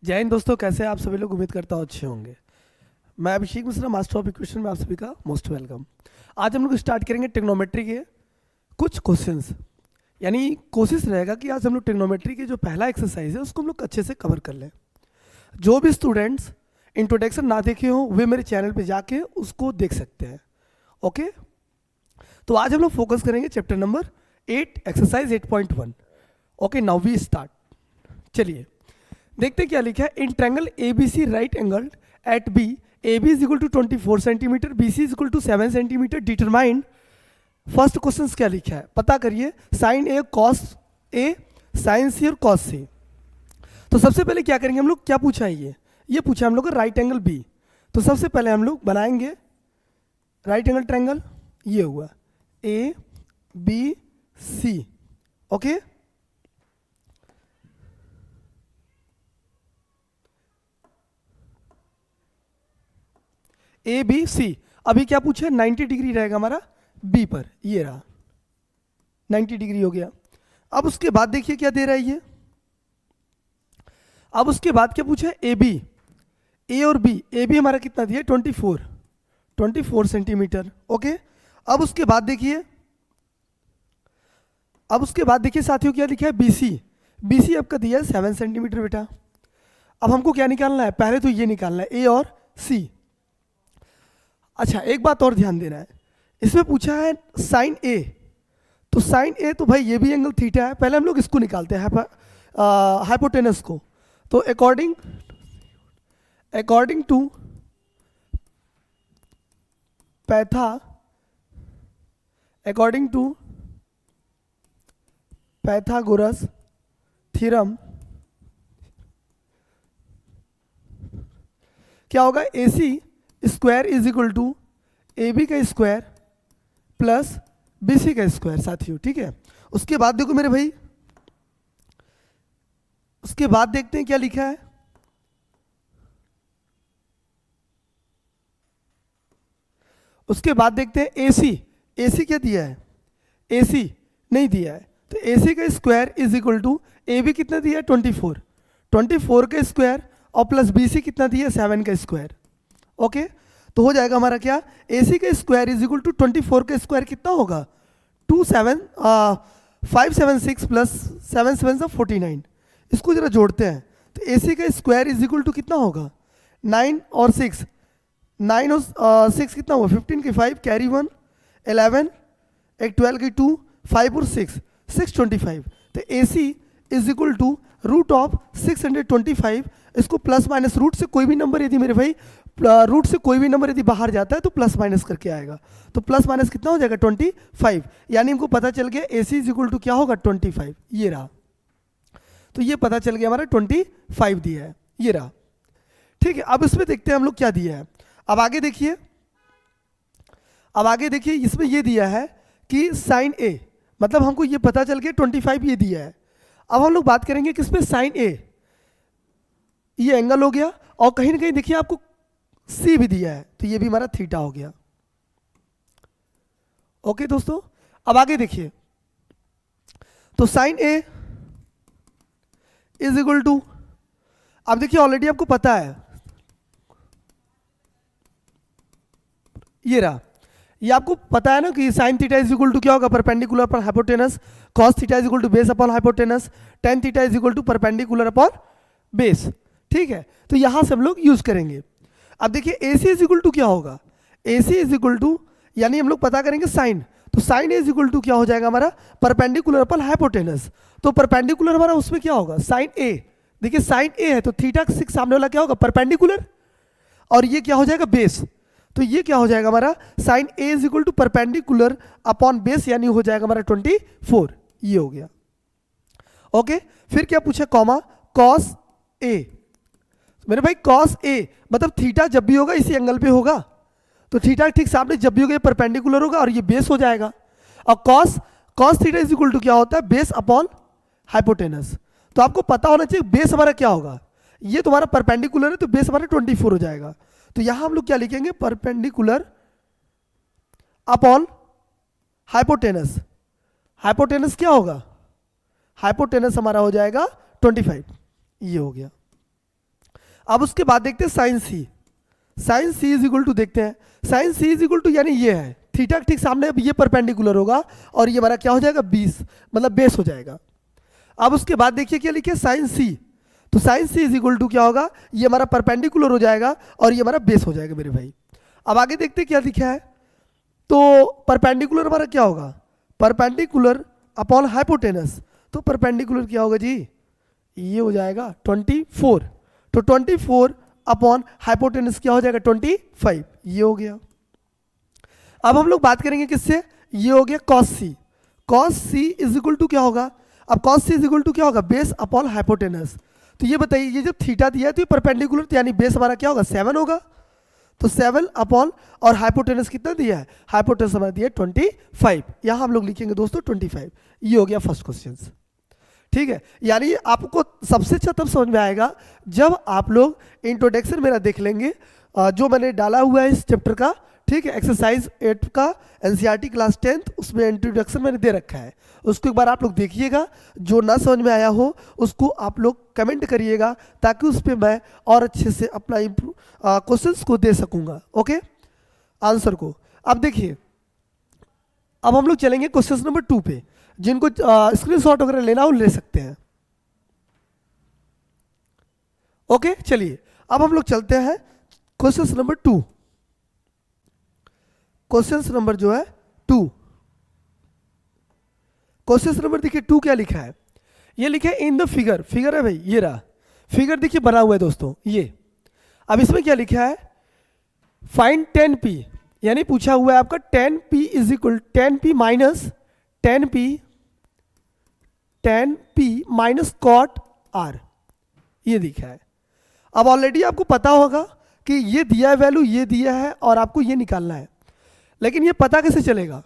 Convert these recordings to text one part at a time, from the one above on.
जय हिंद दोस्तों, कैसे हैं आप सभी लोग। उम्मीद करता हूँ अच्छे होंगे। मैं Abhishek Mishra, master of equation में आप सभी का मोस्ट वेलकम। आज हम लोग स्टार्ट करेंगे ट्रिग्नोमेट्री के कुछ क्वेश्चंस। यानी कोशिश रहेगा कि आज हम लोग ट्रिग्नोमेट्री की जो पहला एक्सरसाइज है उसको हम लोग अच्छे से कवर कर लें। जो भी स्टूडेंट्स इंट्रोडक्शन ना देखे हो वे मेरे चैनल पे जाके उसको देख सकते हैं। ओके, तो आज हम लोग फोकस करेंगे chapter number 8 exercise 8.1। Okay, now we start. चलिए देखते हैं क्या लिखा है। In triangle A B C right angle at B, A B is equal to 24 centimetre, B C is equal to 7 centimetre, determine. First question क्या लिखा है पता करिए। Sine A cos A, sine C और कॉस सी। तो सबसे पहले क्या करेंगे हम लोग, क्या पूछा है ये पूछा हम लोग का राइट एंगल बी। तो सबसे पहले हम लोग बनाएंगे राइट एंगल ट्रैंगल। ये हुआ A B C. Okay, A B C. अभी क्या पूछा है, 90 डिग्री रहेगा हमारा बी पर। ये रहा 90 डिग्री हो गया। अब उसके बाद देखिए क्या दे रहा है ये। अब उसके बाद क्या पूछा है, ए बी, ए और बी। ए बी हमारा कितना दिया, 24 सेंटीमीटर। ओके, अब उसके बाद देखिए, साथियों क्या लिखा है, बी सी। बी सी आपका दिया है 7 सेंटीमीटर बेटा। अब हमको क्या निकालना है, पहले तो ये निकालना है ए और सी। अच्छा, एक बात और ध्यान देना है, इसमें पूछा है साइन ए। तो साइन ए तो भाई ये भी एंगल थीटा है। पहले हम लोग इसको निकालते हैं, हाइपोटेनस को। तो अकॉर्डिंग टू पैथागोरस थ्योरम क्या होगा, A C square is equal to A B का स्क्वायर प्लस बी सी का स्क्वायर साथियों। ठीक है, उसके बाद देखो मेरे भाई, उसके बाद देखते हैं क्या लिखा है। उसके बाद देखते हैं ए सी। ए सी क्या दिया है, ए सी नहीं दिया है। तो ए सी का square is equal to A B कितना दिया है, 24 का स्क्वायर और प्लस बी सी कितना दिया है, 7 का स्क्वायर। ओके, तो हो जाएगा हमारा क्या, ए सी का स्क्वायर इज इक्वल टू 24 का स्क्वायर कितना होगा, 576 प्लस 7 7 49। इसको जरा जोड़ते हैं तो ए सी का स्क्वायर इज इक्वल टू कितना होगा, 9 और 6, 9 और 6 कितना हुआ, 15 की 5 कैरी 1, 11, एक 12 की 2, 5 और 6, 625। तो A C is equal to root of 625। इसको प्लस माइनस रूट से कोई भी नंबर यदि मेरे भाई रूट से कोई भी नंबर यदि बाहर जाता है तो प्लस माइनस करके आएगा। तो प्लस माइनस कितना हो जाएगा, 25। यानी हमको पता चल गया ए सी इज इक्वल टू क्या होगा, 25। ये रहा, तो ये पता चल गया हमारा 25 दिया है। ये रहा, ठीक है। अब इसमें देखते हैं हम लोग क्या दिया है। अब आगे देखिए, इसमें ये दिया है कि साइन ए, मतलब हमको ये पता चल गया 25 ये दिया है। अब हम लोग बात करेंगे किसमें, साइन ए। ये एंगल हो गया और कहीं ना कहीं देखिए आपको सी भी दिया है, तो ये भी हमारा थीटा हो गया। ओके दोस्तों, अब आगे देखिए, तो sine A is equal to, अब देखिए ऑलरेडी आपको पता है, ये रहा, ये आपको पता है ना कि sine theta is equal to क्या होगा, perpendicular upon hypotenuse. Cos theta is equal to base upon hypotenuse. Tan theta is equal to perpendicular upon base. ठीक है, तो यहां से हम लोग यूज करेंगे। अब देखिए ए सी इज इक्वल टू क्या होगा, A C is equal to, यानी हम लोग पता करेंगे साइन। तो साइन इज इक्वल टू क्या हो जाएगा हमारा, परपेंडिकुलर अपॉन हाइपोटेनस। तो परपेंडिकुलर हमारा उसमें क्या होगा, साइन ए। देखिए साइन ए है तो थीटा 6 सामने वाला क्या होगा, परपेंडिकुलर, और ये क्या हो जाएगा, बेस। तो ये क्या हो जाएगा हमारा, sine A is equal to perpendicular upon base, यानी हो जाएगा हमारा 24। ये हो गया। ओके, फिर क्या पूछा, कॉमा कॉस ए। मेरे भाई कॉस ए मतलब थीटा जब भी होगा इसी एंगल पे होगा, तो थीटा ठीक सामने जब भी होगा ये परपेंडिकुलर होगा और ये बेस हो जाएगा। और cos theta is equal to क्या होता है, बेस अपॉन हाइपोटेनस। तो आपको पता होना चाहिए बेस हमारा क्या होगा, ये तुम्हारा परपेंडिकुलर है तो बेस हमारा 24 हो जाएगा। तो यहां हम लोग क्या लिखेंगे, परपेंडिकुलर अपॉन हाइपोटेनस। हाइपोटेनस क्या होगा, हाइपोटेनस हमारा हो जाएगा 25। ये हो गया। अब उसके बाद देखते हैं sine C. Sine C is equal to देखते हैं, sine C is equal to यानी ये है थीटा ठीक सामने, अब ये परपेंडिकुलर होगा और ये हमारा क्या हो जाएगा 20, मतलब बेस हो जाएगा। अब उसके बाद देखिए क्या लिखे साइन सी, तो sine C is equal to क्या होगा, ये हमारा परपेंडिकुलर हो जाएगा और ये हमारा बेस हो जाएगा मेरे भाई। अब आगे देखते क्या लिखा है, तो परपेंडिकुलर हमारा क्या होगा, परपेंडिकुलर अपॉन हाइपोटेनस, तो परपेंडिकुलर क्या होगा जी, ये हो जाएगा 24, तो 24 अपॉन हाइपोटेनस क्या हो जाएगा 25, ये हो गया। अब हम लोग बात करेंगे किससे, ये हो गया cos C. Cos C is equal to क्या होगा, अब cos C is equal to क्या होगा, बेस अपॉन हाइपोटेनस। तो ये बताइए, ये जब थीटा दिया है तो ये परपेंडिकुलर, तो यानी बेस हमारा क्या होगा 7 होगा, तो 7 अपॉन और हाइपोटेनस कितना दिया है, हाइपोटेनस हमारा दिया है 25, यहाँ हम लोग लिखेंगे दोस्तों 25। ये हो गया फर्स्ट क्वेश्चन। ठीक है, यानी आपको सबसे अच्छा तब समझ में आएगा जब आप लोग इंट्रोडक्शन मेरा देख लेंगे, जो मैंने डाला हुआ है इस चैप्टर का, ठीक है, एक्सरसाइज 8 का एनसीईआरटी क्लास 10th, उसमें इंट्रोडक्शन मैंने दे रखा है, उसको एक बार आप लोग देखिएगा। जो ना समझ में आया हो उसको आप लोग कमेंट करिएगा, ताकि उस पर मैं और अच्छे से अपना क्वेश्चंस को दे सकूंगा, ओके, आंसर को। अब देखिए, अब हम लोग चलेंगे क्वेश्चन नंबर 2 पे, जिनको स्क्रीनशॉट वगैरह लेना हो ले सकते हैं, ओके। चलिए अब हम लोग चलते हैं क्वेश्चन नंबर 2। क्वेश्चन नंबर जो है 2, क्वेश्चन नंबर देखिए 2 क्या लिखा है, ये लिखा है इन द फिगर, फिगर है भाई, ये रहा फिगर देखिए बना हुआ है दोस्तों ये। अब इसमें क्या लिखा है, फाइंड 10p, यानी पूछा हुआ है आपका 10p is equal 10p minus cot r, ये दिखा है। अब ऑलरेडी आपको पता होगा कि ये दिया है वैल्यू, ये दिया है और आपको ये निकालना है, लेकिन ये पता कैसे चलेगा,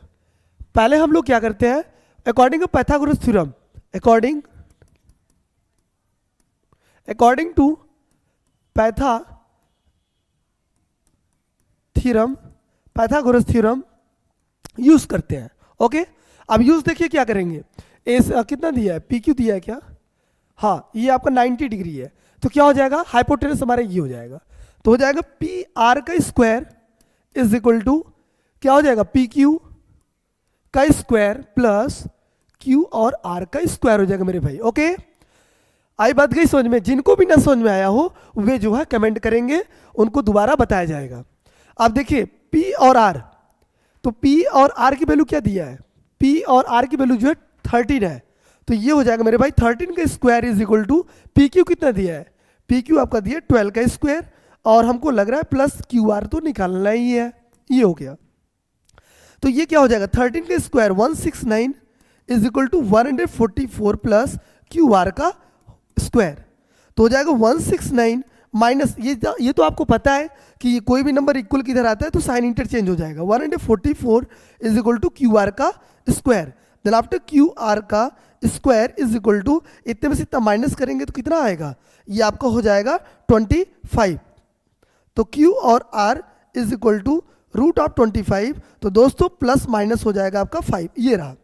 पहले हम लोग क्या करते हैं, according to Pythagoras theorem, according to Pythagoras theorem use करते हैं, ओके। अब यूज देखिए क्या करेंगे, इस कितना दिया है, पी क्यू दिया है क्या, हाँ, ये आपका 90 डिग्री है, तो क्या हो जाएगा, हाइपोटेनस हमारा ये हो जाएगा, तो हो जाएगा पी आर का स्क्वायर इज इक्वल टू क्या हो जाएगा, पी क्यू का स्क्वायर प्लस क्यू और आर का स्क्वायर हो जाएगा मेरे भाई, ओके। आई बात गई समझ में, जिनको भी ना समझ में आया हो वे जो है कमेंट करेंगे, उनको दोबारा बताया जाएगा। अब देखिए पी और आर, तो पी और आर की वैल्यू क्या दिया है, पी और आर की वैल्यू जो है 13 है, तो ये हो जाएगा मेरे भाई 13 का square is equal to P Q कितना दिया है, पी क्यू आपका दिया 12 का स्क्वायर, और हमको लग रहा है प्लस क्यू आर तो निकालना ही है, ये हो गया। तो ये क्या हो जाएगा 13 का square 169 is equal to 144 plus Q R का स्क्वायर, तो हो जाएगा 169 माइनस ये तो आपको पता है कि कोई भी नंबर इक्वल किधर आता है तो साइन इंटरचेंज हो जाएगा, 144 is equal to Q R का square, then after Q R का स्क्वायर इज इक्वल टू इतने में से इतना माइनस करेंगे तो कितना आएगा, ये आपका हो जाएगा 25, तो क्यू और R is equal to root of 25, तो दोस्तों प्लस माइनस हो जाएगा आपका 5, ये रहा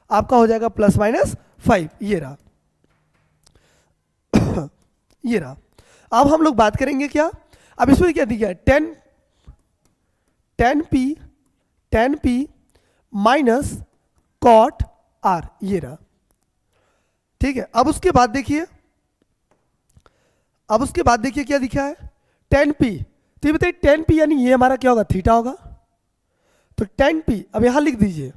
आपका हो जाएगा प्लस माइनस 5, ये रहा ये रहा। अब हम लोग बात करेंगे क्या, अब इसमें क्या दिया है 10p माइनस कॉट r, ये रहा, ठीक है। अब उसके बाद देखिए क्या दिखा है 10p, तो ये बताइए 10p यानी ये हमारा क्या होगा, थीटा होगा, तो 10p अब यहां लिख दीजिए,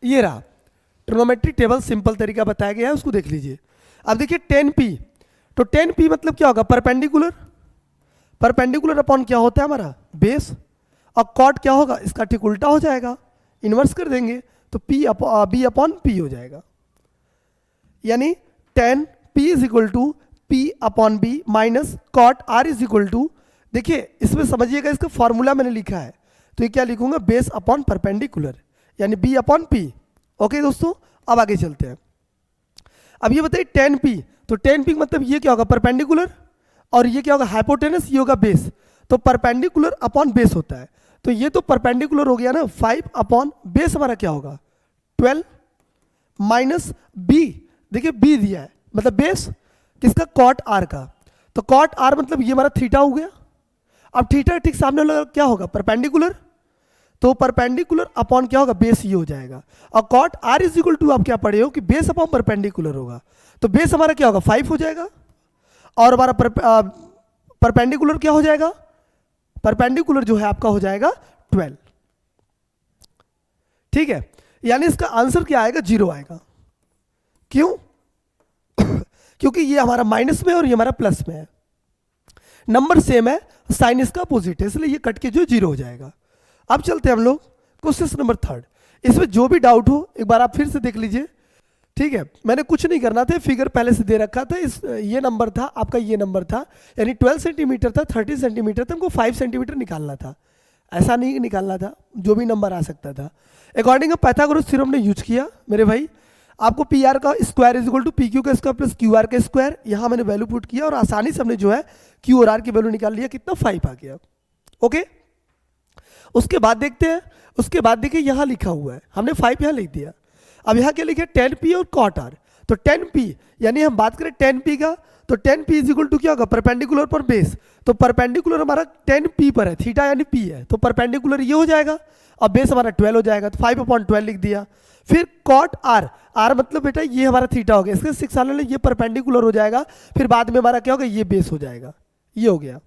ये रहा ट्रिग्नोमेट्रिक टेबल, सिंपल तरीका बताया गया है, उसको देख लीजिए। अब देखिए 10p, तो 10p मतलब क्या होगा, परपेंडिकुलर अपॉन क्या होता है हमारा बेस, और कॉट क्या होगा, इसका ठीक उल्टा हो जाएगा, इन्वर्स कर देंगे तो b अपॉन p हो जाएगा, यानी 10p is equal to p upon b minus cot r is equal to, देखिए इसमें समझिएगा इसका फॉर्मूला मैंने लिखा है, तो ये क्या लिखूंगा, बेस अपॉन परपेंडिकुलर यानी b अपॉन p, ओके दोस्तों। अब आगे चलते हैं, अब ये बताइए 10p, तो 10p मतलब ये क्या होगा, परपेंडिकुलर, और ये क्या होगा हाइपोटेनस, ये होगा बेस, तो परपेंडिकुलर अपॉन बेस होता है, तो ये तो परपेंडिकुलर हो गया ना, 5 अपॉन बेस हमारा क्या होगा 12 माइनस बी, देखिए बी दिया है मतलब बेस किसका कॉट आर का, तो कॉट आर मतलब ये हमारा थीटा हो गया। अब थीटा ठीक सामने वाला क्या होगा परपेंडिकुलर, तो परपेंडिकुलर अपॉन क्या होगा बेस ये हो जाएगा। और cot R is equal to आप क्या पढ़े हो कि बेस अपॉन परपेंडिकुलर होगा, तो बेस हमारा क्या होगा 5 हो जाएगा और हमारा परपेंडिकुलर क्या हो जाएगा, परपेंडिकुलर जो है आपका हो जाएगा 12। ठीक है, यानी इसका आंसर क्या आएगा 0 आएगा। क्यों? क्योंकि ये हमारा माइनस में और ये हमारा प्लस में है, नंबर सेम है, साइन इसका अपोजिट है, इसलिए ये कट के जो 0 हो जाएगा। अब चलते हैं हम लोग क्वेश्चन नंबर 3। इसमें जो भी डाउट हो एक बार आप फिर से देख लीजिए। ठीक है, मैंने कुछ नहीं करना था, फिगर पहले से दे रखा था, ये नंबर था आपका, ये नंबर था, यानी 12 सेंटीमीटर था, 30 सेंटीमीटर था, हमको 5 सेंटीमीटर निकालना था, ऐसा नहीं निकालना था, जो भी नंबर आ सकता था। अकॉर्डिंग पाइथागोरस थ्योरम ने यूज किया मेरे भाई, आपको पी आर का square is equal to P Q का स्क्वायर प्लस क्यू आर का स्क्वायर, यहाँ मैंने वैल्यू पुट किया और आसानी से हमने जो है क्यू और आर की वैल्यू निकाल लिया, कितना 5 आ गया। ओके, उसके बाद देखते हैं, उसके बाद देखिए यहाँ लिखा हुआ है, हमने 5 यहाँ लिख दिया। अब यहाँ क्या लिखे 10p और कॉट आर, तो 10p यानी हम बात करें 10p का, तो 10p इज इक्वल टू क्या होगा परपेंडिकुलर पर बेस, तो परपेंडिकुलर हमारा 10p पर है, थीटा यानी p है, तो परपेंडिकुलर ये हो जाएगा और बेस हमारा 12 हो जाएगा, तो 5/12 लिख दिया। फिर कॉट आर, आर मतलब बेटा ये हमारा थीटा हो गया, इसके 6 आने ये परपेंडिकुलर हो जाएगा, फिर बाद में हमारा क्या होगा ये बेस हो जाएगा, ये हो गया।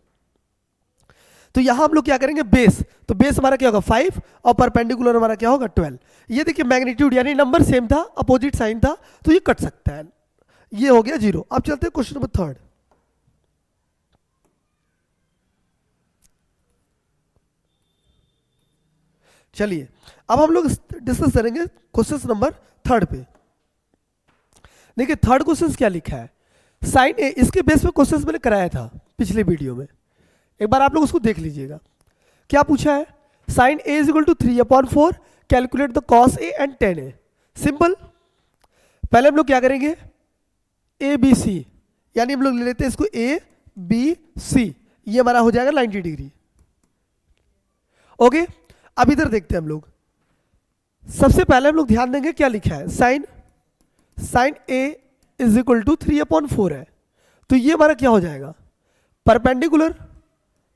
तो यहां हम लोग क्या करेंगे बेस, तो बेस हमारा क्या होगा 5 और परपेंडिकुलर हमारा क्या होगा 12। ये देखिए मैग्नीट्यूड यानी नंबर सेम था, अपोजिट साइन था, तो ये कट सकता है, ये हो गया 0। अब चलते हैं क्वेश्चन नंबर 3। चलिए अब हम लोग डिस्कस करेंगे क्वेश्चन नंबर 3 पे। देखिए थर्ड क्वेश्चन क्या लिखा है, साइन ए, इसके बेस पे क्वेश्चन मैंने कराया था पिछले वीडियो में, एक बार आप लोग उसको देख लीजिएगा। क्या पूछा है, sine A is equal to 3/4 calculate the cos A and tan A. Simple, पहले हम लोग क्या करेंगे ए बी सी, यानी हम लोग ले लेते हैं इसको ए बी सी, ये हमारा हो जाएगा 90 डिग्री। ओके, अब इधर देखते हैं हम लोग, सबसे पहले हम लोग ध्यान देंगे क्या लिखा है, sine A is equal to 3/4 है, तो ये हमारा क्या हो जाएगा परपेंडिकुलर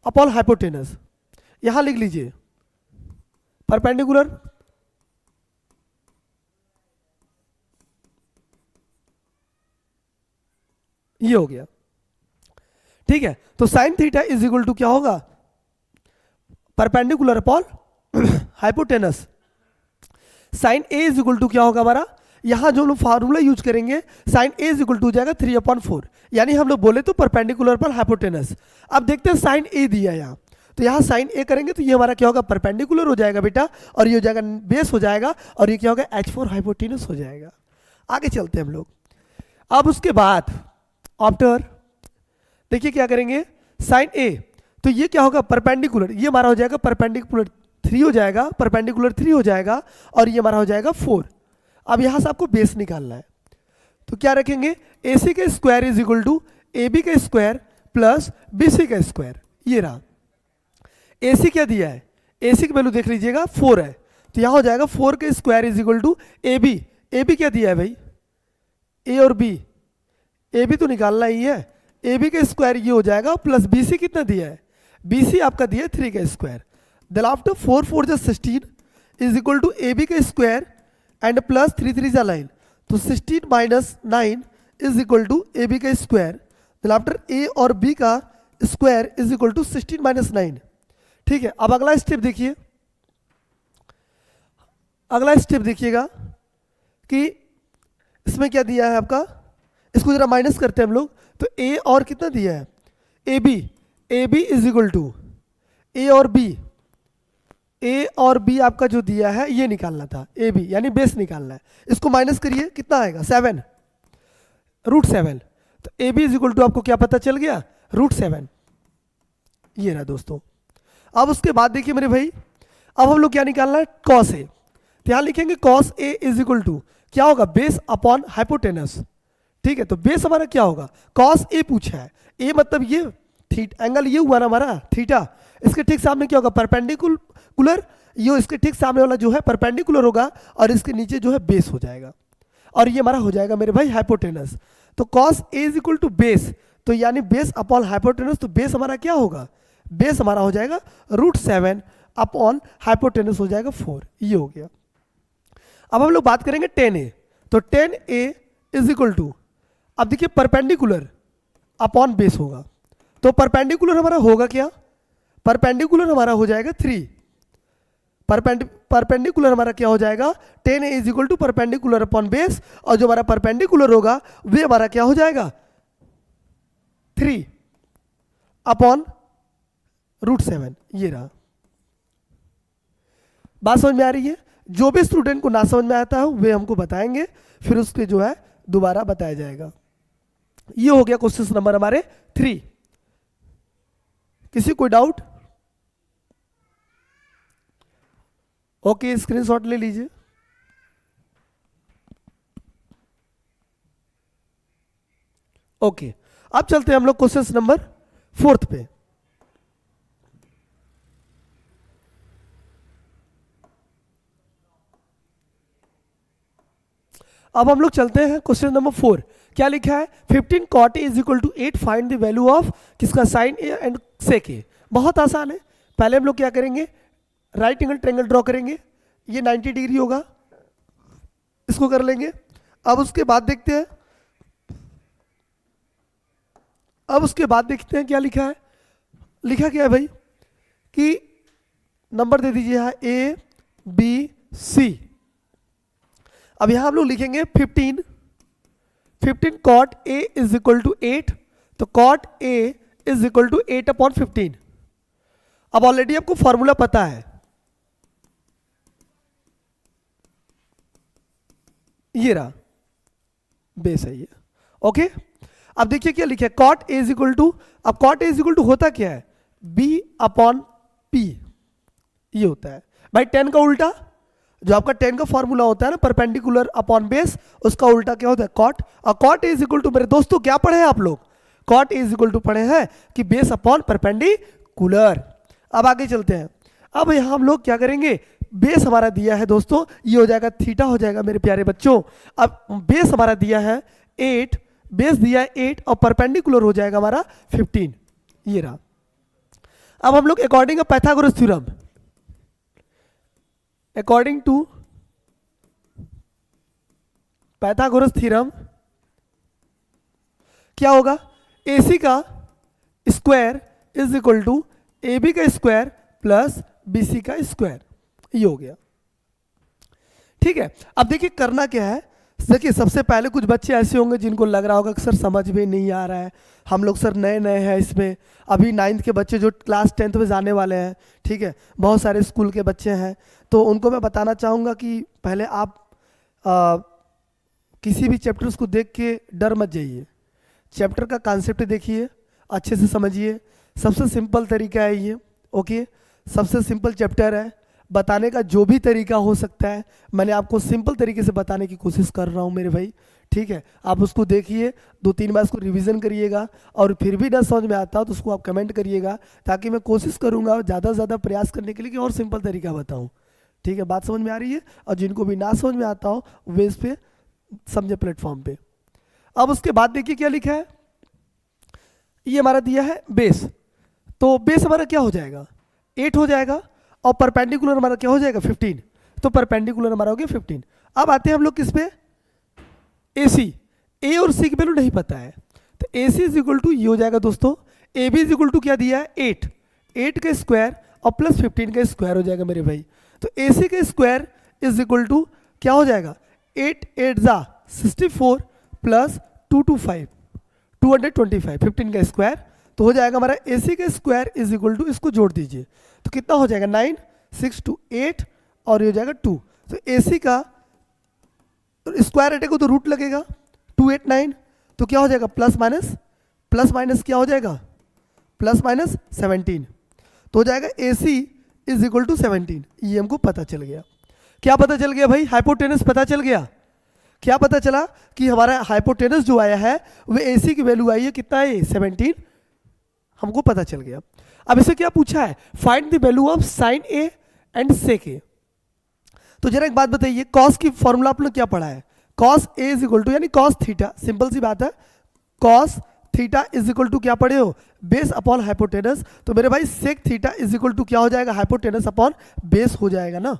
अपॉन हाइपोटेनस, यहां लिख लीजिए परपेंडिकुलर ये हो गया। ठीक है, तो sine theta is equal to क्या होगा perpendicular upon hypotenuse. Sine A is equal to क्या होगा हमारा, यहां जो लोग फार्मूला यूज करेंगे sine A is equal to हो जाएगा 3/4, यानी हम लोग बोले तो परपेंडिकुलर पर हाइपोटेनस। अब देखते हैं साइन ए दिया यहाँ, तो यहाँ साइन ए करेंगे तो ये हमारा क्या होगा परपेंडिकुलर हो जाएगा बेटा, और ये हो जाएगा बेस हो जाएगा, और ये क्या होगा h4 हाइपोटेनस हो जाएगा। आगे चलते हैं हम लोग। अब उसके बाद आफ्टर देखिए क्या करेंगे साइन ए, तो ये क्या होगा परपेंडिकुलर, ये हमारा हो जाएगा परपेंडिकुलर 3 हो जाएगा, परपेंडिकुलर 3 हो जाएगा, और ये हमारा हो जाएगा 4। अब यहां से आपको बेस निकालना है, तो क्या रखेंगे ए सी का square is equal to A B का स्क्वायर प्लस बी सी का स्क्वायर, ये रहा। ए सी क्या दिया है, ए सी की वैल्यू देख लीजिएगा 4 है, तो यहां हो जाएगा 4 का square is equal to A B क्या दिया है भाई ए और बी, ए बी तो निकालना ही है, ए बी का स्क्वायर ये हो जाएगा, प्लस बी सी कितना दिया है, बी सी आपका दिया है 3 का स्क्वायर, देन आफ्टर 4 4 जा 16 is equal to A B का स्क्वायर एंड प्लस 3 3 जा 9, तो 16 minus 9 is equal to A B का स्क्वायर, देन आफ्टर ए और बी का square is equal to 16 minus 9। ठीक है, अब अगला स्टेप देखिए, अगला स्टेप देखिएगा कि इसमें क्या दिया है आपका, इसको जरा माइनस करते हैं हम लोग, तो ए और कितना दिया है A B is equal to A और बी आपका जो दिया है ये निकालना था, ए बी यानी बेस निकालना है, इसको माइनस करिए कितना आएगा 7 √7, तो A B is equal to आपको क्या पता चल गया √7, ये रहा दोस्तों। अब उसके बाद देखिए मेरे भाई, अब हम लोग क्या निकालना है कॉस ए, तो यहां लिखेंगे cos A is equal to क्या होगा बेस अपॉन हाइपोटेनस। ठीक है, तो बेस हमारा क्या होगा कॉस ए पूछा है, ए मतलब ये एंगल ये हुआ ना हमारा थीटा, इसके ठीक सामने क्या होगा परपेंडिकुलर, ये इसके ठीक सामने वाला जो है परपेंडिकुलर होगा और इसके नीचे जो है बेस हो जाएगा, और ये हमारा हो जाएगा मेरे भाई हाइपोटेनस। तो cos A is equal to base, तो यानी बेस अपॉन हाइपोटेनस, तो बेस हमारा क्या होगा, बेस हमारा हो जाएगा √7 अपॉन हाइपोटेनस हो जाएगा 4, ये हो गया। अब हम लोग बात करेंगे 10a, तो 10a इज इक्वल टू, अब देखिए परपेंडिकुलर अपॉन बेस होगा, तो परपेंडिकुलर हमारा होगा क्या, परपेंडिकुलर हमारा हो जाएगा 3, परपेंडिकुलर हमारा क्या हो जाएगा 10a is equal to perpendicular upon base, और जो हमारा परपेंडिकुलर होगा वे हमारा क्या हो जाएगा 3 अपॉन √7, ये रहा। बात समझ में आ रही है? जो भी स्टूडेंट को ना समझ में आता है वे हमको बताएंगे, फिर उसके जो है दोबारा बताया जाएगा। ये हो गया क्वेश्चन नंबर हमारे 3। किसी कोई डाउट? ओके, स्क्रीनशॉट ले लीजिए। ओके, अब चलते हैं हम लोग क्वेश्चन नंबर 4 पे। अब हम लोग चलते हैं क्वेश्चन नंबर 4। क्या लिखा है, 15 cot a is equal to 8, find the value of किसका, sine A and sec A. बहुत आसान है, पहले हम लोग क्या करेंगे, राइट एंगल ट्रायंगल ड्रॉ करेंगे, ये 90 डिग्री होगा, इसको कर लेंगे। अब उसके बाद देखते हैं, क्या लिखा है। लिखा क्या है भाई कि नंबर दे दीजिए यहाँ A B C। अब यहां हम लोग लिखेंगे 15 cot A is equal to 8, तो cot A is equal to 8 upon 15। अब ऑलरेडी आपको फॉर्मूला पता है, ये रहा, बेस है ये। ओके, अब देखिए क्या लिखा है, cot A is equal to, अब cot A is equal to होता क्या है, B अपॉन P, ये होता है भाई 10 का उल्टा, जो आपका 10 का फॉर्मूला होता है ना परपेंडिकुलर अपॉन बेस, उसका उल्टा क्या होता है कॉट। और कॉट इज इक्वल टू, मेरे दोस्तों क्या पढ़े हैं आप लोग, कॉट इज इक्वल टू पढ़े हैं कि बेस अपॉन परपेंडिकुलर। अब आगे चलते हैं, अब यहां हम लोग क्या करेंगे, बेस हमारा दिया है दोस्तों, ये हो जाएगा थीटा हो जाएगा मेरे प्यारे बच्चों। अब बेस हमारा दिया है 8, बेस दिया है 8 और परपेंडिकुलर हो जाएगा हमारा 15, ये रहा। अब हम लोग according to Pythagoras theorem, according to Pythagoras theorem क्या होगा, AC का square is equal to AB का स्क्वायर प्लस BC का स्क्वायर, ये हो गया। ठीक है, अब देखिए करना क्या है, देखिए सबसे पहले कुछ बच्चे ऐसे होंगे जिनको लग रहा होगा कि सर समझ में नहीं आ रहा है, हम लोग सर नए नए हैं इसमें, अभी 9th के बच्चे जो क्लास 10th में जाने वाले हैं, ठीक है, बहुत सारे स्कूल के बच्चे हैं, तो उनको मैं बताना चाहूँगा कि पहले आप किसी भी चैप्टर्स को देख के डर मत जाइए, चैप्टर का कॉन्सेप्ट देखिए, अच्छे से समझिए। सबसे सिंपल तरीका है ये, ओके, सबसे सिंपल चैप्टर है, बताने का जो भी तरीका हो सकता है मैंने आपको सिंपल तरीके से बताने की कोशिश कर रहा हूँ मेरे भाई, ठीक है। आप उसको देखिए, 2-3 बार उसको रिवीजन करिएगा, और फिर भी ना समझ में आता हो तो उसको आप कमेंट करिएगा, ताकि मैं कोशिश करूँगा ज़्यादा से ज़्यादा प्रयास करने के लिए कि और सिंपल तरीका बताऊँ, ठीक है। बात समझ में आ रही है? और जिनको भी ना समझ में आता हो वे इस पे समझे प्लेटफॉर्म पे। अब उसके बाद देखिए क्या लिखा है, ये हमारा दिया है बेस, तो बेस हमारा क्या हो जाएगा 8 हो जाएगा, और परपेंडिकुलर हमारा क्या हो जाएगा 15, तो परपेंडिकुलर हमारा हो गया 15। अब आते हैं हम लोग किस पे, AC, A और C की वैल्यू नहीं पता है, तो AC इज इक्वल टू ये हो जाएगा दोस्तों, AB इज इक्वल टू क्या दिया है 8 का स्क्वायर और प्लस 15 का स्क्वायर हो जाएगा मेरे भाई, तो AC का स्क्वायर इज इक्वल टू क्या हो जाएगा 8 8 जा 64 प्लस 225 225, 15 का स्क्वायर, तो हो जाएगा हमारा AC का स्क्वायर इज इक्वल टू, इसको जोड़ दीजिए तो कितना हो जाएगा 9 6 2 8 और ये हो जाएगा 2, तो AC का स्क्वायर हटेगा तो रूट लगेगा 2 8 9, तो क्या हो जाएगा प्लस माइनस क्या हो जाएगा प्लस माइनस 17, तो हो जाएगा AC इज इक्वल टू 17। ये हमको पता चल गया। क्या पता चल गया भाई, हाइपोटेनस पता चल गया। क्या पता चला कि हमारा हाइपोटेनस जो आया है वो AC की वैल्यू आई है कितना है 17, हमको पता चल गया। अब इसे क्या पूछा है, find the value of sine A and sec A. तो जरा एक बात बताइए, कॉस की फॉर्मूला आप लोग क्या पढ़ा है? Cos A is equal to यानी कॉस थीटा, सिंपल सी बात है, cos theta is equal to क्या पढ़े हो? Base upon hypotenuse. तो मेरे भाई sec theta is equal to क्या हो जाएगा? हाइपोटेनस अपॉन बेस हो जाएगा ना।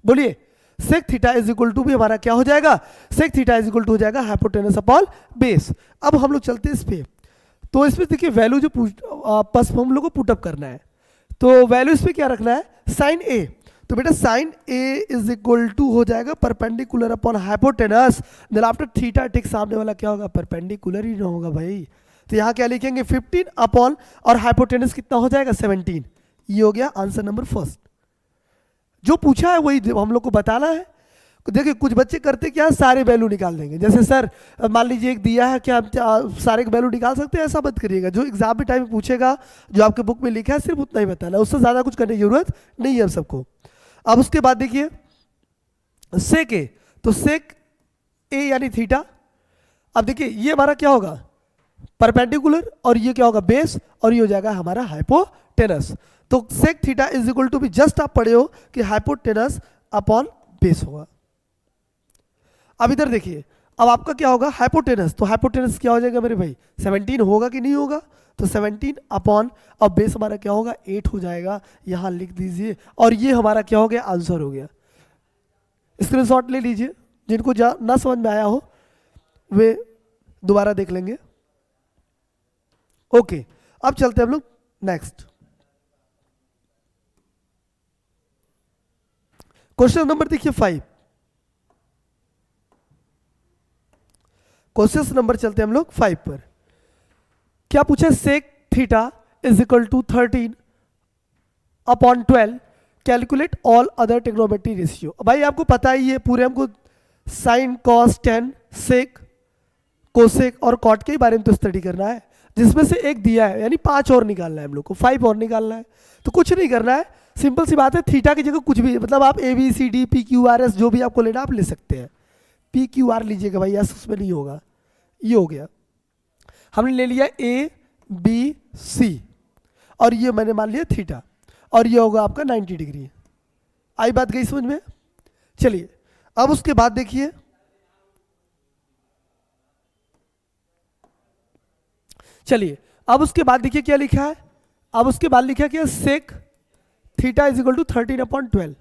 बोलिए, sec theta is equal to भी हमारा क्या हो जाएगा? Sec theta is equal to हो जाएगा हाइपोटेनस अपॉन बेस। अब हम लोग चलते हैं इस पे, तो इसमें देखिए वैल्यू जो बस हम लोग को पुटअप करना है, तो वैल्यू इस पे क्या रखना है? Sine A. तो बेटा sine A is equal to हो जाएगा perpendicular upon hypotenuse, then after theta ठीक सामने वाला क्या होगा? परपेंडिकुलर ही ना होगा भाई। तो यहाँ क्या लिखेंगे? 15 अपॉन और हाइपोटेनस कितना हो जाएगा? 17। ये हो गया आंसर नंबर फर्स्ट। जो पूछा है वही हम लोग को बताना है। देखिए कुछ बच्चे करते क्या, सारे वैल्यू निकाल देंगे। जैसे सर मान लीजिए एक दिया है, क्या आप सारे वैल्यू निकाल सकते हैं? ऐसा मत करिएगा। जो एग्जाम में टाइम में पूछेगा, जो आपके बुक में लिखा है सिर्फ उतना ही बताना, उससे ज़्यादा कुछ करने की जरूरत नहीं है हम सबको। अब उसके बाद देखिए सेक ए, तो सेक ए यानी थीटा। अब देखिए ये हमारा क्या होगा? परपेंडिकुलर, और ये क्या होगा? बेस, और ये हो जाएगा हमारा हाइपोटेनस। तो sec theta is equal to भी जस्ट आप पढ़े हो कि हाइपोटेनस अपॉन बेस होगा। अब इधर देखिए, अब आपका क्या होगा? हाइपोटेनस। तो हाइपोटेनस क्या हो जाएगा मेरे भाई? 17 होगा कि नहीं होगा? तो 17 अपॉन, अब बेस हमारा क्या होगा? 8 हो जाएगा। यहाँ लिख दीजिए, और ये हमारा क्या हो गया? आंसर हो गया। स्क्रीनशॉट ले लीजिए, जिनको ना समझ में आया हो वे दोबारा देख लेंगे। ओके, अब चलते हैं हम लोग नेक्स्ट क्वेश्चन नंबर देखिए 5। क्वेश्चन नंबर चलते हैं हम लोग 5 पर। क्या पूछा? Sec theta is equal to 13 upon 12, calculate all other trigonometry ratio. भाई आपको पता ही है, पूरे हमको sine cos tan sec cosec और कॉट के बारे में तो स्टडी करना है, जिसमें से एक दिया है, यानी 5 और निकालना है हम लोग को, 5 और निकालना है। तो कुछ नहीं करना है, सिंपल सी बात है, थीटा की जगह कुछ भी, मतलब आप A B C D P Q R S जो भी आपको लेना आप ले सकते हैं। पी क्यू आर लीजिएगा भाई, एस उसमें नहीं होगा। ये हो गया, हमने ले लिया ए बी सी, और ये मैंने मान लिया थीटा, और ये होगा आपका 90 डिग्री। आई बात गई समझ में? चलिए अब उसके बाद देखिए, अब उसके बाद देखिए क्या लिखा है। अब उसके बाद लिखा है क्या? Sec theta is equal to 13 upon 12।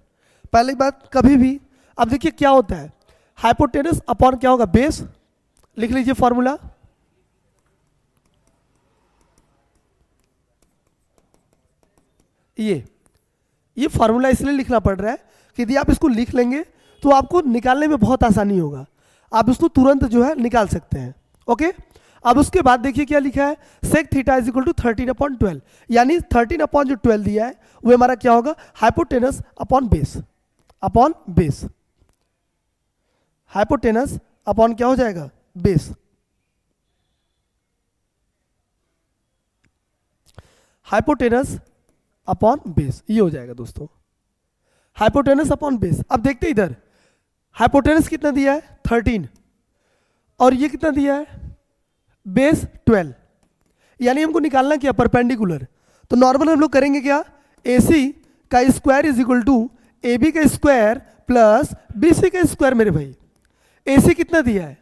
पहली बात कभी भी, अब देखिए क्या होता है, हाइपोटेनस अपॉन क्या होगा? बेस। लिख लीजिए फॉर्मूला, ये फॉर्मूला इसलिए लिखना पड़ रहा है कि यदि आप इसको लिख लेंगे तो आपको निकालने में बहुत आसानी होगा, आप इसको तुरंत जो है निकाल सकते हैं। ओके, अब उसके बाद देखिए क्या लिखा है, sec theta is equal to 13 upon 12, यानी 13 अपॉन जो 12 दिया है वो हमारा क्या होगा? Hypotenuse upon base, upon base, hypotenuse upon क्या हो जाएगा? बेस। हाइपोटेनस अपॉन बेस, ये हो जाएगा दोस्तों, हाइपोटेनस अपॉन बेस। अब देखते इधर, हाइपोटेनस कितना दिया है? 13, और ये कितना दिया है? बेस 12, यानी हमको निकालना क्या? परपेंडिकुलर। तो नॉर्मल हम लोग करेंगे क्या? AC का square is equal to AB का स्क्वायर प्लस BC का स्क्वायर। मेरे भाई AC कितना दिया है?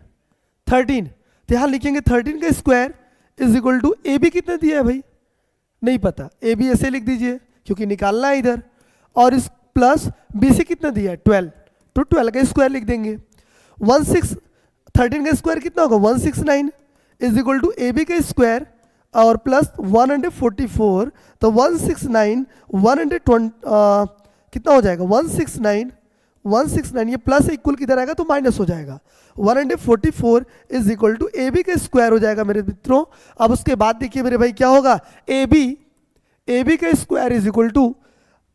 13, तो यहाँ लिखेंगे 13 का square is equal to AB कितना दिया है भाई? नहीं पता, AB ऐसे लिख दीजिए क्योंकि निकालना है इधर, और इस प्लस BC कितना दिया है? 12, तो 12 का स्क्वायर लिख देंगे। 13 का स्क्वायर कितना होगा? 169 इज इक्वल टू AB का स्क्वायर और प्लस 144, तो 169 120 कितना हो जाएगा? 169 ये प्लस इक्वल किधर आएगा? तो माइनस हो जाएगा। 144 इज इक्वल टू AB का स्क्वायर हो जाएगा मेरे मित्रों। अब उसके बाद देखिए मेरे भाई क्या होगा? AB का स्क्वायर इज इक्वल टू,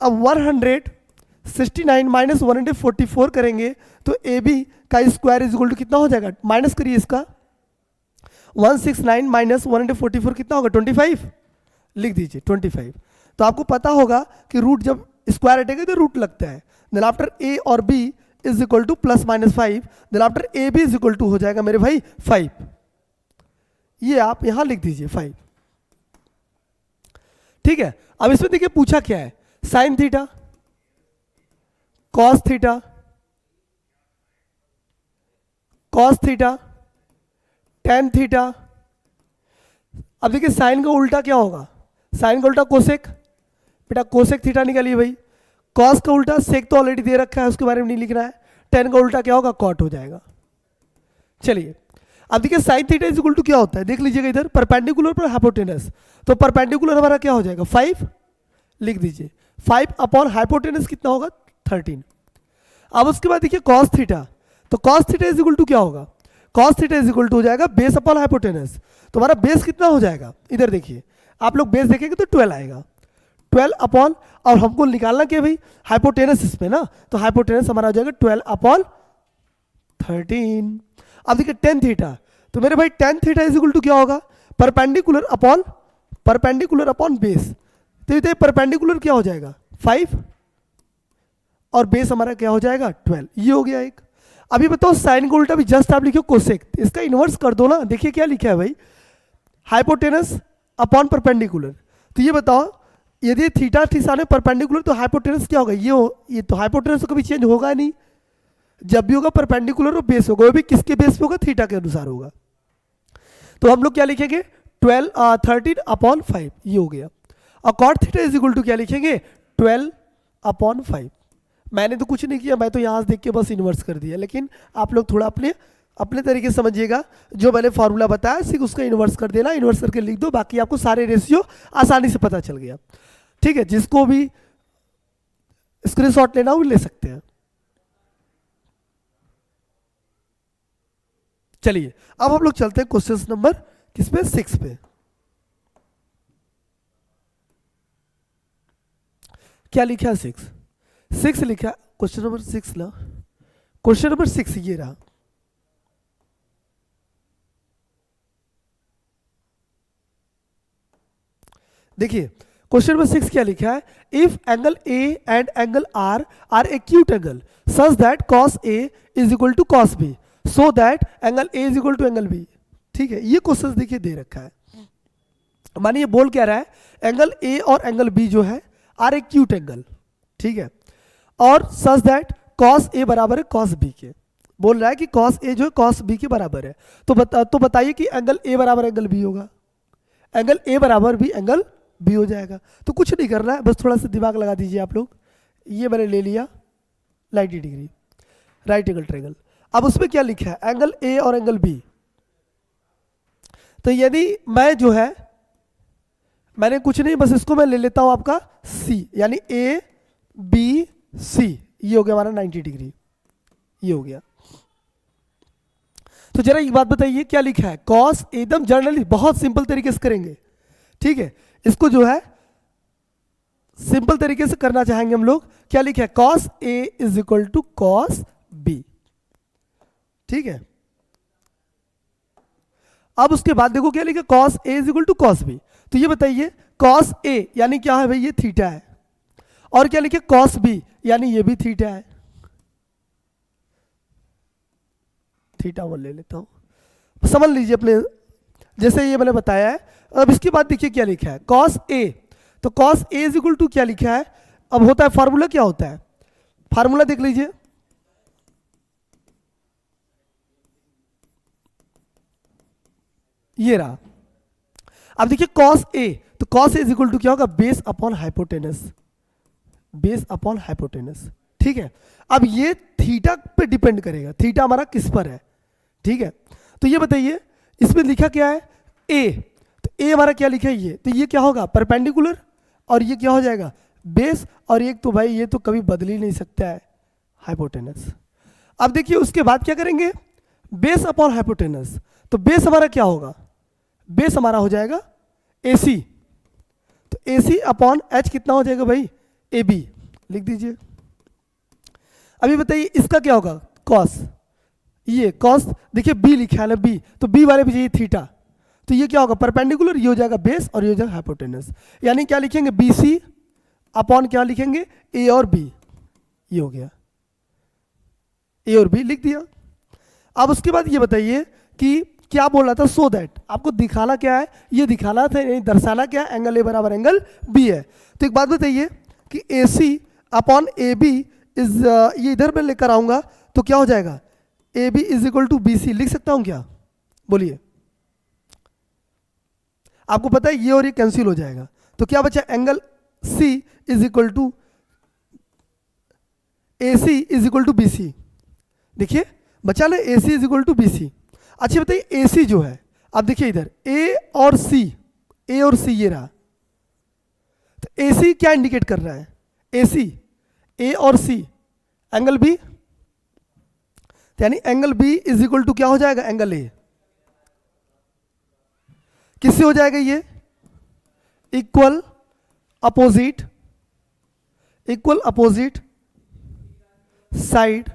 अब 169 माइनस 144 करेंगे तो AB का स्क्वायर इज इक्वल टू कितना हो जाएगा? माइनस करिए इसका, 169 माइनस 144 कितना होगा? 25, लिख दीजिए 25। तो आपको पता होगा कि रूट जब स्क्वायर हटेगा तो रूट लगता है। देन आफ्टर A और B is equal to plus minus 5, then after AB is equal to हो जाएगा मेरे भाई 5, ये आप यहां लिख दीजिए 5। ठीक है, अब इसमें देखिए पूछा क्या है? Sine theta, cos theta, cos theta, tan theta. अब देखिए साइन का उल्टा क्या होगा, साइन का उल्टा कोसेक, बेटा कोसेक थीटा निकालिए भाई। कॉस का उल्टा सेक तो ऑलरेडी दे रखा है, उसके बारे में नहीं लिखना है। टेन का उल्टा क्या होगा, कॉट हो जाएगा। चलिए अब देखिए sine theta is equal to क्या होता है, देख लीजिएगा इधर परपेंडिकुलर पर हाइपोटेनस, तो परपेंडिकुलर हमारा क्या हो जाएगा 5, लिख दीजिए 5 अपॉन हाइपोटेनस कितना होगा 13। अब उसके बाद देखिए कॉस थीटा, तो cos theta is equal to क्या होगा, cos theta is equal to हो जाएगा बेस अपॉन हाइपोटेनस। तो हमारा बेस कितना हो जाएगा, इधर देखिए आप लोग बेस देखेंगे तो 12 आएगा, 12 अपॉन, और हमको निकालना क्या भाई हाइपोटेनस इसमें ना, तो हाइपोटेनस हमारा हो जाएगा 12 अपॉन 13। अब देखिए टेन थीटा, तो मेरे भाई tan theta is equal to क्या होगा, परपेंडिकुलर अपॉन बेस। तो ये परपेंडिकुलर क्या हो जाएगा 5 और बेस हमारा क्या हो जाएगा 12, ये हो गया एक। अभी बताओ साइन का उल्टा भी जस्ट आप लिखो कोसेक, इसका इन्वर्स कर दो ना। देखिए क्या लिखा है भाई, हाइपोटेनस अपॉन परपेंडिकुलर। तो ये बताओ यदि थीटा थीटा परपेंडिकुलर तो हाइपोटेनस क्या होगा, ये तो हाइपोटेनस तो कभी चेंज होगा नहीं, जब भी होगा परपेंडिकुलर और बेस होगा, वो भी किसके बेस पे होगा, थीटा के अनुसार होगा। तो हम लोग क्या लिखेंगे 13 अपॉन 5, ये हो गया। और cot theta is equal to क्या लिखेंगे 12 अपॉन 5। मैंने तो कुछ नहीं किया, मैं तो यहाँ से देख के बस इन्वर्स कर दिया, लेकिन आप लोग थोड़ा अपने तरीके से समझिएगा। जो मैंने फॉर्मूला बताया सिर्फ उसका इन्वर्स कर देना, इन्वर्स करके लिख दो, बाकी आपको सारे रेशियो आसानी से पता चल गया। ठीक है, जिसको भी स्क्रीनशॉट लेना वो ले सकते हैं। चलिए अब हम लोग चलते हैं क्वेश्चन नंबर किस पे 6 पे। क्या लिखा है 6 लिखा, क्वेश्चन नंबर 6 ना, क्वेश्चन नंबर 6 ये रहा। देखिए क्वेश्चन नंबर 6 क्या लिखा है, if angle A and angle R are acute angle such that cos A is equal to cos B so that angle A is equal to angle B. ठीक है, ये question देखिए दे रखा है, मानिए बोल क्या रहा है, एंगल ए और एंगल बी जो है आर एक्यूट एंगल, ठीक है, और सच दैट कॉस ए बराबर है कॉस बी के। बोल रहा है कि कॉस ए जो है कॉस बी के बराबर है, तो बताइए कि एंगल ए बराबर एंगल बी होगा, एंगल ए बराबर भी एंगल बी हो जाएगा। तो कुछ नहीं करना है, बस थोड़ा सा दिमाग लगा दीजिए आप लोग। ये मैंने ले लिया 90 डिग्री राइट एंगल ट्रायंगल। अब उसमें क्या लिखा है, एंगल ए और एंगल बी। तो यदि मैं जो है मैंने कुछ नहीं, बस इसको मैं ले लेता हूं आपका सी, यानी ए बी सी, ये हो गया हमारा 90 डिग्री, ये हो गया। तो जरा एक बात बताइए क्या लिखा है, कॉस, एकदम जर्नली बहुत सिंपल तरीके से करेंगे, ठीक है, इसको जो है सिंपल तरीके से करना चाहेंगे हम लोग। क्या लिखा है, cos A is equal to cos B, ठीक है। अब उसके बाद देखो क्या लिखा, cos A is equal to cos B. तो ये बताइए कॉस ए यानी क्या है भाई, ये थीटा है, और क्या लिखे कॉस बी यानी ये भी थीटा है, थीटा वन ले लेता हूं, समझ लीजिए अपने जैसे ये मैंने बताया है। अब इसके बाद देखिए क्या लिखा है, कॉस ए, तो cos A is equal to क्या लिखा है, अब होता है फार्मूला, क्या होता है फार्मूला देख लीजिए, ये रहा। अब देखिए कॉस ए, तो cos A is equal to क्या होगा, base upon hypotenuse, base upon hypotenuse, ठीक है। अब ये थीटा पे डिपेंड करेगा, थीटा हमारा किस पर है, ठीक है। तो ये बताइए इसमें लिखा क्या है ए, तो ए हमारा क्या लिखा है ये, तो ये क्या होगा परपेंडिकुलर, और ये क्या हो जाएगा बेस, और एक तो भाई ये तो कभी बदल ही नहीं सकता है हाइपोटेनस। अब देखिए उसके बाद क्या करेंगे, बेस अपॉन हाइपोटेनस, तो बेस हमारा क्या होगा, बेस हमारा हो जाएगा AC, तो AC अपॉन H कितना हो जाएगा भाई AB, लिख दीजिए। अभी बताइए इसका क्या होगा कॉस, ये कॉस देखिए B लिखा है ना B, तो B वाले भी चाहिए थीटा, तो ये क्या होगा परपेंडिकुलर, ये हो जाएगा बेस और ये हो जाएगा हाइपोटेनस, यानी क्या लिखेंगे BC अपॉन क्या लिखेंगे A और B, ये हो गया A और B लिख दिया। अब उसके बाद ये बताइए कि क्या बोल रहा था, सो दैट, आपको दिखाना क्या है, ये दिखाना था, दर्शाना क्या है, एंगल ए बराबर एंगल बी है। तो एक बात बताइए कि AC अपॉन AB इज ये इधर मैं लेकर आऊंगा तो क्या हो जाएगा, A B is equal to B C. लिख सकता हूं क्या, बोलिए। आपको पता है ये और ये कैंसिल हो जाएगा, तो क्या बचा, angle C is equal to A C is equal to B C. देखिए बचा ना, A C is equal to B C. अच्छा बताइए ए सी जो है, आप देखिए इधर ए और सी, ए और सी ये रहा, तो ए सी क्या इंडिकेट कर रहा है, ए सी, ए और सी एंगल बी, यानी angle B is equal to क्या हो जाएगा, एंगल ए। किससे हो जाएगा ये, equal opposite, equal opposite side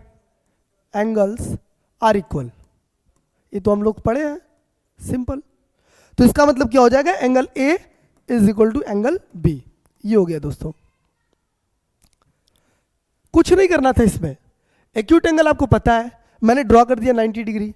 angles are equal. ये तो हम लोग पढ़े हैं, सिंपल। तो इसका मतलब क्या हो जाएगा, angle A is equal to angle B. ये हो गया दोस्तों, कुछ नहीं करना था इसमें। एक्यूट एंगल आपको पता है, मैंने ड्रॉ कर दिया 90 डिग्री,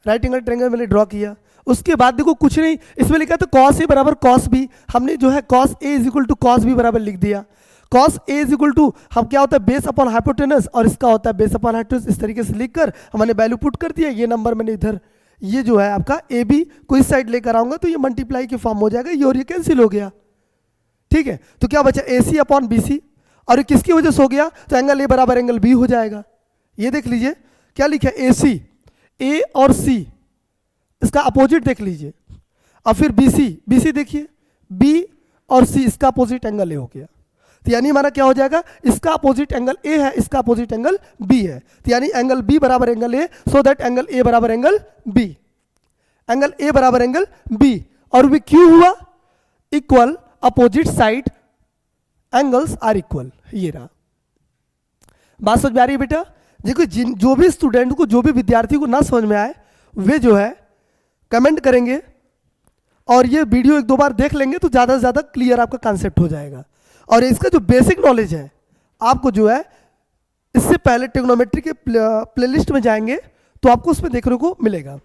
राइट एंगल ट्रायंगल मैंने ड्रॉ किया। उसके बाद देखो कुछ नहीं, इसमें लिखा था कॉस ए बराबर कॉस बी, हमने जो है cos A is equal to cos B बराबर लिख दिया। Cos A is equal to हम क्या होता है, बेस अपॉन हाइपोटेनस, और इसका होता है बेस अपॉन हाइपोटेनस। इस तरीके से लिखकर हमने वैल्यू पुट कर दिया। ये नंबर मैंने इधर, ये जो है आपका ए बी को इस साइड लेकर आऊंगा तो ये मल्टीप्लाई के फॉर्म हो जाएगा, ये और ये कैंसिल हो गया। ठीक है, तो क्या बचा, ए सी अपॉन बी सी, और ये किसकी वजह से हो गया, तो एंगल ए बराबर एंगल बी हो जाएगा। ये देख लीजिए क्या लिखा है, ए सी, ए और सी इसका अपोजिट देख लीजिए, और फिर बी सी देखिए, बी और सी इसका अपोजिट एंगल ए हो गया। तो यानी हमारा क्या हो जाएगा, इसका अपोजिट एंगल ए है, इसका अपोजिट एंगल बी है, तो यानी एंगल बी बराबर angle A, so that angle ए बराबर एंगल बी, एंगल ए बराबर एंगल बी। और भी क्यों हुआ, equal opposite side angles are equal. ये रहा, बात समझ में आ रही है बेटा। देखो जो भी स्टूडेंट को, जो भी विद्यार्थी को ना समझ में आए, वे जो है कमेंट करेंगे और ये वीडियो एक दो बार देख लेंगे तो ज़्यादा से ज़्यादा क्लियर आपका कॉन्सेप्ट हो जाएगा। और इसका जो बेसिक नॉलेज है आपको जो है, इससे पहले ट्रिग्नोमेट्री के प्लेलिस्ट में जाएंगे तो आपको उसमें देखने को मिलेगा।